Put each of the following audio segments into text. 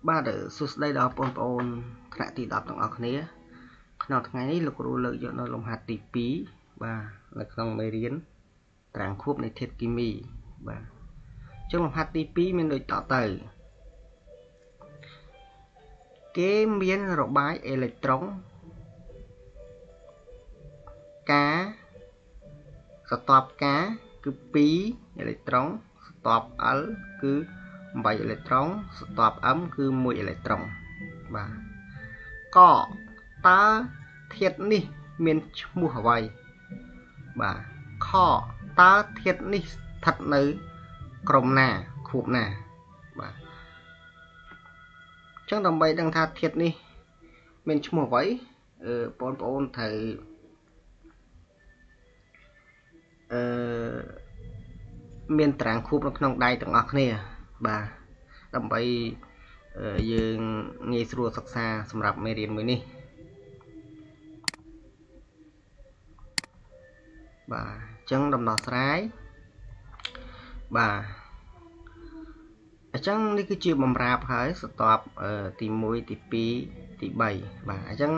បាទសួស្តីដល់បងប្អូនថ្នាក់ទី10ទាំងអស់គ្នាក្នុងថ្ងៃនេះលោកគ្រូលើកយកនៅលំហាត់ទី2បាទនៅក្នុងមេរៀនត្រាំងខួបនៃធាតុគីមីបាទអញ្ចឹងលំហាត់ទី2មានដូចតទៅគេមានរបាយអេឡិចត្រូនការស្ទាប់ការគឺ2អេឡិចត្រូនស្ទាប់ L គឺ8អេឡិចត្រូនស្ទាប់ M គឺ1អេឡិចត្រូនបាទកតើធាតុនេះមានឈ្មោះអ្វីបាទខតើធាតុនេះស្ថិតនៅក្រុមណាខួបណាបាទអញ្ចឹងដើម្បីដឹងថាធាតុនេះមានឈ្មោះអ្វីបងប្អូនត្រូវមានតារាងខួបនៅក្នុងដៃទាំងអស់គ្នាបាទដើម្បីយើងងាយស្រួលសិក្សាសម្រាប់មេរៀនមួយនេះបាទអញ្ចឹងដំណោះស្រាយបាទអញ្ចឹងនេះគឺជាបម្រាបហើយស្ទាប់ទី1ទី2ទី3បាទអញ្ចឹង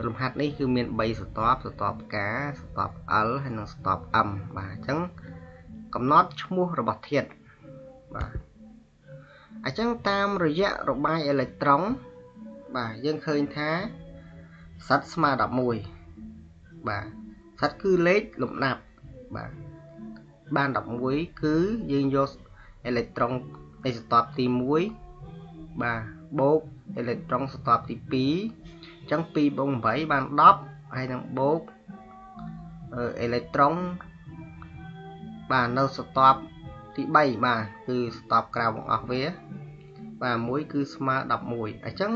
លំហាត់នេះគឺមាន3ស្ទាប់ការស្ទាប់ L ហើយនិងស្ទាប់ M បាទអញ្ចឹងកំណត់ឈ្មោះរបស់ធាតុបាទអញ្ចឹងតាមរយៈរបាយអេឡិចត្រូនបាទយើងឃើញថាសិតស្មើ11បាទសិតគឺលេខលំដាប់បាទបាន11គឺយើងយកអេឡិចត្រូននៃស្ទាប់ទី1បាទបូកអេឡិចត្រូនស្ទាប់ទី2អញ្ចឹង2បូក8បាន10ហើយនឹងបូកអេឡិចត្រូនបាទនៅស្ទាប់ទី3បាទគឺស្ទាប់ក្រៅបង្អស់វាបាទ1គឺស្មើ11អញ្ចឹង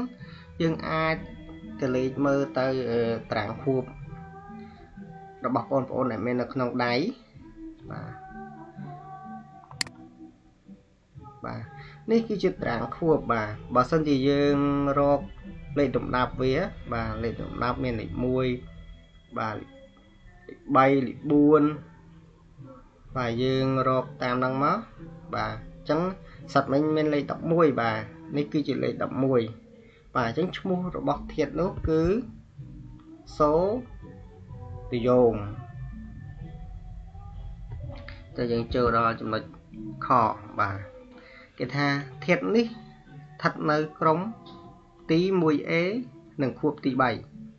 យើងអាចទៅលេខមើលទៅតារាងខួបរបស់បងប្អូនដែលមាននៅក្នុងដៃបាទនេះគឺជាតារាងខួបបាទបើសិនជាយើងរកលេខលំដាប់វាបាទលេខលំដាប់មានលេខ1បាទលេខ3លេខ4បាទយើងរកតាមហ្នឹងមកបាទអញ្ចឹងសិតមិញមានលេខ11បាទនេះគឺជាលេខ11បាទអញ្ចឹងឈ្មោះរបស់ធាតុនោះគឺសូឌីយ៉ូមតែយើងចូលដល់ចំណុចខបាទគេថាធាតុនេះស្ថិតនៅក្រុមទី 1A និងខួបទី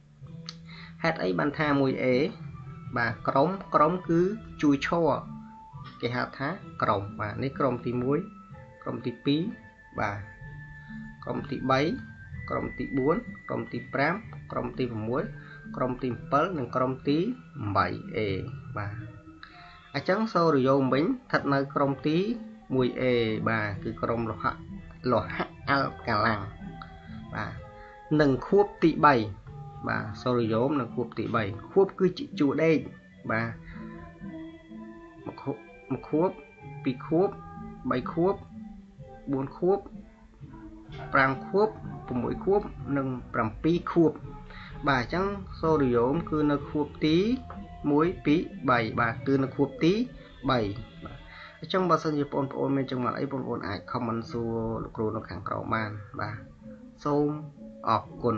3ហេតុអីបានថា 1A បាទក្រុមគឺជួយឈរគេហៅថាក្រុមបាទនេះក្រុមទី1ក្រុមទី2បាទក្រុមទី3ក្រុមទី4ក្រុមទី5ក្រុមទី6ក្រុមទី7និងក្រុមទី 8A បាទអញ្ចឹងសូរីយ៉ូមវិញស្ថិតនៅក្រុមទី 1A បាទគឺក្រុមលោហៈអាល់កាឡាំងបាទនិងខួបទី3បាទសូរីយ៉ូមនិងខួបទី3ខួបគឺជាជួរដេកបាទ1ខួប2ខួប3ខួប4ខួប5ខួប6ខួបនិង7ខួបបាទអញ្ចឹងសូរីយ៉ូមគឺនៅខួបទី1 2 3បាទគឺនៅខួបទី3បាទអញ្ចឹងបើសិនជាបងប្អូនមានចម្ងល់អីបងប្អូនអាច comment សួរលោកគ្រូនៅខាងក្រោមបានបាទសូមអរគុណ